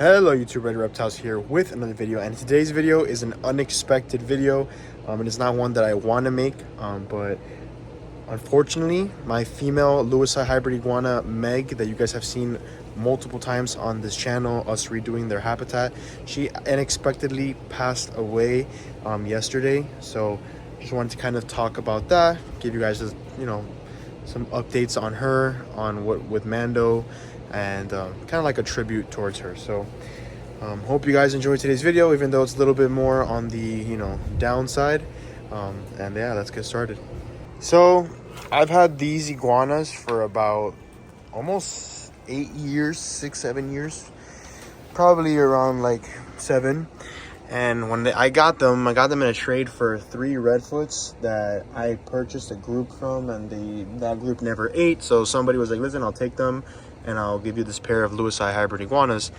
Hello YouTube, Reptiles here with another video, and today's video is an unexpected video. It is not one that I want to make, but unfortunately my female Lewisi hybrid iguana Meg, that you guys have seen multiple times on this channel, us redoing their habitat, she unexpectedly passed away yesterday. So just wanted to kind of talk about that, give you guys some updates on her, on what with Mando, and kind of like a tribute towards her. So hope you guys enjoyed today's video, even though it's a little bit more on the downside. And yeah, let's get started. So I've had these iguanas for about almost 8 years, 6-7 years, probably around like 7. And when I got them in a trade for 3 redfoots that I purchased a group from, and that group never ate. So somebody was like, listen, I'll take them and I'll give you this pair of Lewisi hybrid iguanas.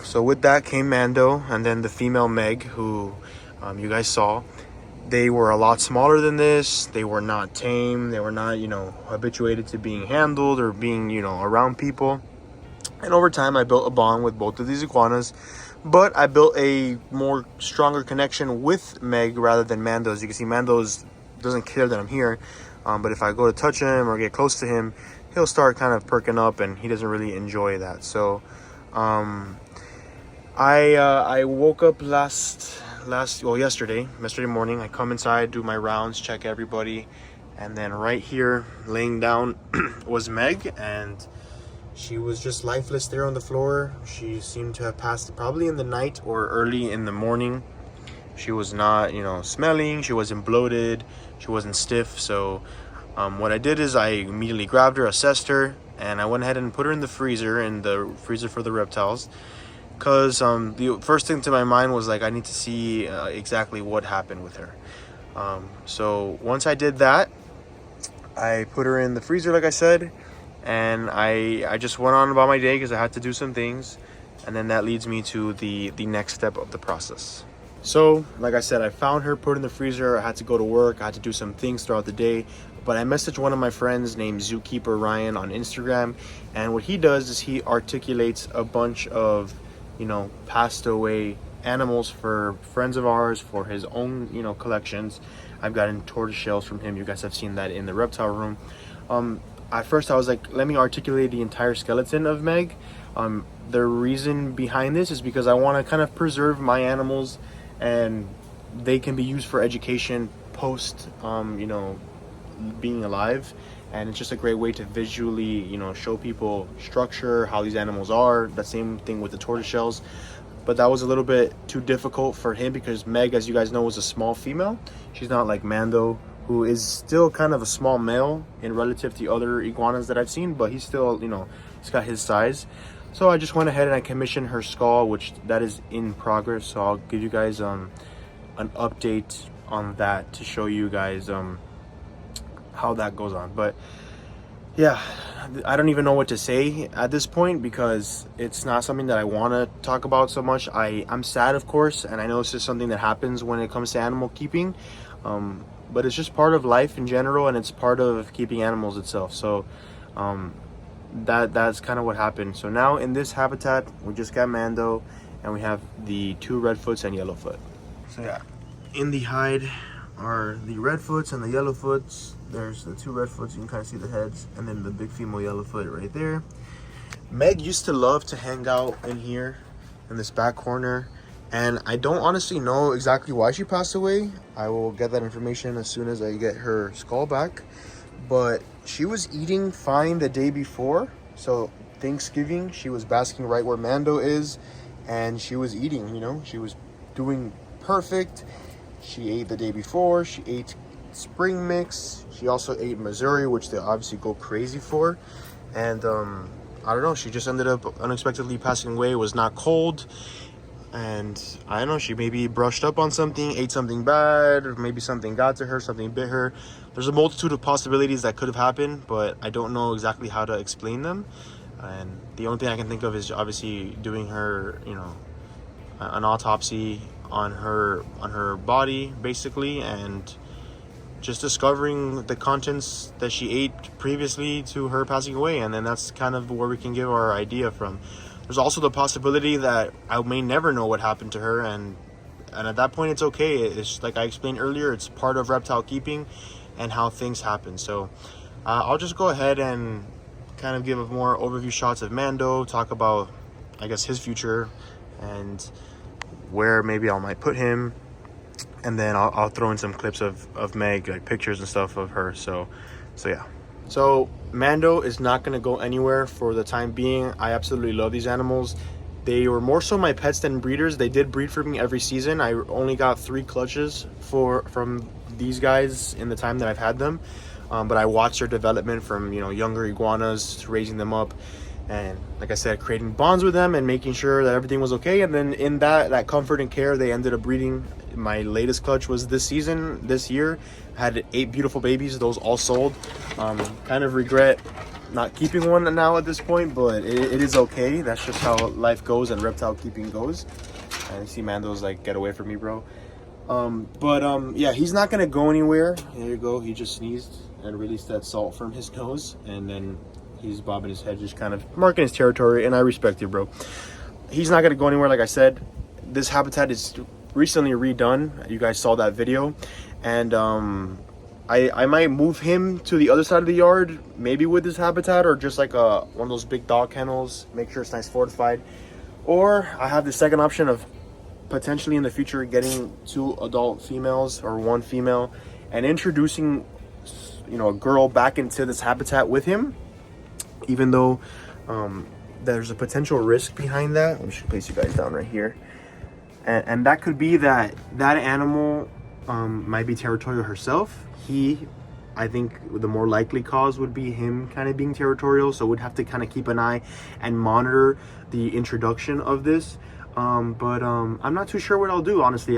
So with that came Mando, and then the female Meg, who you guys saw. They were a lot smaller than this. They were not tame. They were not, habituated to being handled or being, around people. And over time, I built a bond with both of these iguanas. But I built a more stronger connection with Meg rather than Mando. As you can see, Mando doesn't care that I'm here. But if I go to touch him or get close to him, he'll start kind of perking up, and he doesn't really enjoy that. So I woke up yesterday morning. I come inside, do my rounds, check everybody, and then right here laying down was Meg, and she was just lifeless there on the floor. She seemed to have passed probably in the night or early in the morning. She was not smelling, she wasn't bloated, she wasn't stiff. So what I did is I immediately grabbed her, assessed her, and I went ahead and put her in the freezer for the reptiles. Because the first thing to my mind was like, I need to see exactly what happened with her. So once I did that, I put her in the freezer, like I said, and I just went on about my day because I had to do some things. And then that leads me to the next step of the process. So like I said, I found her, put her in the freezer. I had to go to work. I had to do some things throughout the day. But I messaged one of my friends named Zookeeper Ryan on Instagram. And what he does is he articulates a bunch of passed away animals for friends of ours, for his own collections. I've gotten tortoise shells from him. You guys have seen that in the reptile room. At first I was like, let me articulate the entire skeleton of Meg. The reason behind this is because I want to kind of preserve my animals, and they can be used for education post being alive. And it's just a great way to visually show people structure, how these animals are. The same thing with the tortoise shells. But that was a little bit too difficult for him because Meg, as you guys know, was a small female. She's not like Mando, who is still kind of a small male in relative to the other iguanas that I've seen, but he's still he's got his size. So I just went ahead and I commissioned her skull, which that is in progress. So I'll give you guys an update on that to show you guys how that goes on. But yeah, I don't even know what to say at this point because it's not something that I want to talk about so much. I'm sad, of course, and I know it's just something that happens when it comes to animal keeping, but it's just part of life in general, and it's part of keeping animals itself. So that's kind of what happened. So now in this habitat, we just got Mando, and we have the 2 redfoots and yellowfoot. So yeah, in the hide are the redfoots and the yellowfoots. There's the 2 redfoots, you can kind of see the heads, and then the big female yellowfoot right there. Meg used to love to hang out in here in this back corner, and I don't honestly know exactly why she passed away. I will get that information as soon as I get her skull back. But she was eating fine the day before, so Thanksgiving she was basking right where Mando is, and she was eating, she was doing perfect. She ate the day before. She ate spring mix. She also ate Missouri, which they obviously go crazy for. And I don't know, she just ended up unexpectedly passing away. It was not cold, and I don't know, she maybe brushed up on something, ate something bad, or maybe something got to her, something bit her. There's a multitude of possibilities that could have happened, but I don't know exactly how to explain them. And the only thing I can think of is obviously doing her an autopsy on her body, basically, and just discovering the contents that she ate previously to her passing away. And then that's kind of where we can give our idea from. there's also the possibility that I may never know what happened to her, and at that point it's okay. It's like I explained earlier, it's part of reptile keeping and how things happen. So I'll just go ahead and kind of give a more overview shots of Mando, talk about, I guess, his future and where maybe I might put him, and then I'll throw in some clips of Meg, like pictures and stuff of her. So yeah. So Mando is not going to go anywhere for the time being. I absolutely love these animals. They were more so my pets than breeders. They did breed for me every season. I only got 3 clutches from these guys in the time that I've had them. But I watched their development from, you know, younger iguanas to raising them up, and like I said, creating bonds with them and making sure that everything was okay. And then in that comfort and care, they ended up breeding. My latest clutch was this year. I had 8 beautiful babies. Those all sold. Kind of regret not keeping one now at this point, but it is okay. That's just how life goes and reptile keeping goes. And you see Mando's like, get away from me, bro. Yeah, he's not gonna go anywhere. There you go. He just sneezed and released that salt from his nose, and then he's bobbing his head, just kind of marking his territory, and I respect you, bro. He's not gonna go anywhere. Like I said, this habitat is recently redone. You guys saw that video, and I might move him to the other side of the yard, maybe with this habitat, or just like one of those big dog kennels, make sure it's nice fortified. Or I have the second option of potentially in the future getting 2 adult females or 1 female and introducing, you know, a girl back into this habitat with him, even though there's a potential risk behind that. Let me just place you guys down right here, and that could be that animal might be territorial herself. I think the more likely cause would be him kind of being territorial, so we'd have to kind of keep an eye and monitor the introduction of this. I'm not too sure what I'll do, honestly.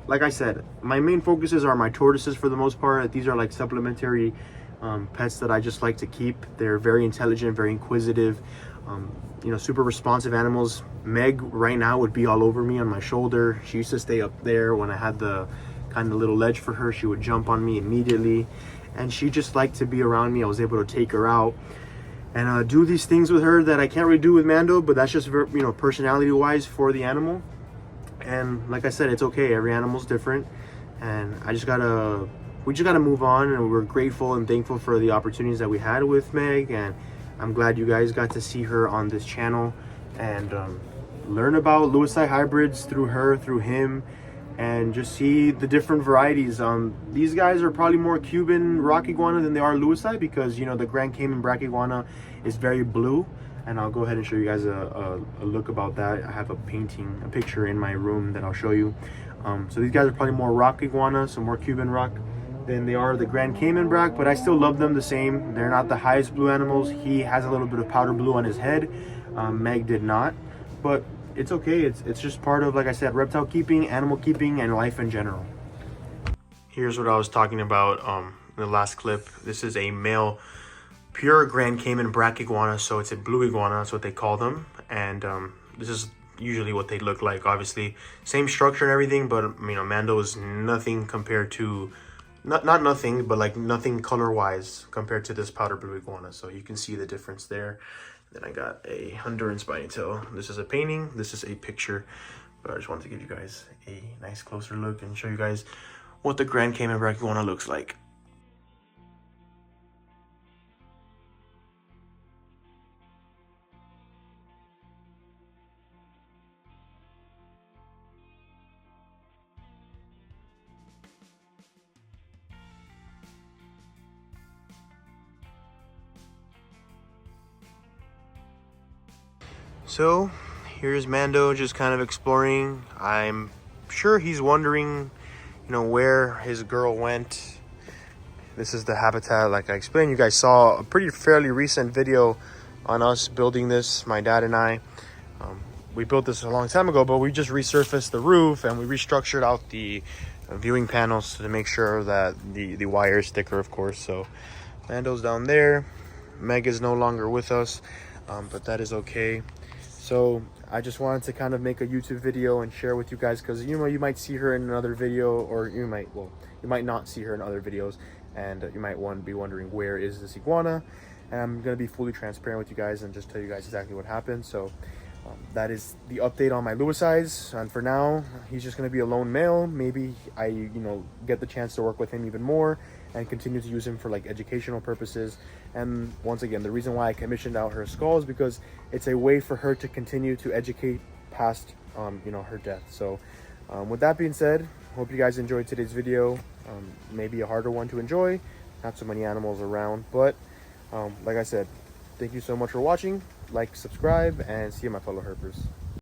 Like I said, my main focuses are my tortoises for the most part. These are like supplementary pets that I just like to keep. They're very intelligent, very inquisitive, you know, super responsive animals. Meg right now would be all over me on my shoulder. She used to stay up there when I had the kind of little ledge for her. She would jump on me immediately, and she just liked to be around me. I was able to take her out and do these things with her that I can't really do with Mando, but that's just, you know, personality wise for the animal. And like I said, it's okay. Every animal's different, and we just gotta move on. And we're grateful and thankful for the opportunities that we had with Meg, and I'm glad you guys got to see her on this channel and learn about Lewisi hybrids through her, through him, and just see the different varieties. These guys are probably more Cuban rock iguana than they are Lewisi, because, you know, the Grand Cayman black iguana is very blue, and I'll go ahead and show you guys a look about that. I have a picture in my room that I'll show you. So these guys are probably more rock iguana, so more Cuban rock than they are the Grand Cayman black, but I still love them the same. They're not the highest blue animals. He has a little bit of powder blue on his head. Meg did not, but it's okay. It's just part of, like I said, reptile keeping, animal keeping, and life in general. Here's what I was talking about in the last clip. This is a male pure Grand Cayman black iguana, so it's a blue iguana, that's what they call them. And this is usually what they look like. Obviously same structure and everything, but you know, Mando is nothing compared to, not nothing, but like nothing color wise compared to this powder blue iguana. So you can see the difference there. Then I got a Honduran spiny tail. This is a painting, this is a picture, but I just wanted to give you guys a nice closer look and show you guys what the Grand Cayman black iguana looks like. So here's Mando just kind of exploring. I'm sure he's wondering, you know, where his girl went. This is the habitat, like I explained. You guys saw a fairly recent video on us building this, my dad and I. We built this a long time ago, but we just resurfaced the roof and we restructured out the viewing panels to make sure that the wire is thicker, of course. So Mando's down there. Meg is no longer with us, but that is okay. So I just wanted to kind of make a YouTube video and share with you guys, because, you know, you might see her in another video, or you might not see her in other videos, and you might be wondering, where is this iguana? And I'm going to be fully transparent with you guys and just tell you guys exactly what happened. So that is the update on my Lewis, and for now he's just going to be a lone male. Maybe I get the chance to work with him even more and continue to use him for like educational purposes. And once again, the reason why I commissioned out her skull is because it's a way for her to continue to educate past her death. So with that being said, hope you guys enjoyed today's video. Maybe a harder one to enjoy, not so many animals around, but like I said, thank you so much for watching. Like, subscribe, and see you, my fellow herpers.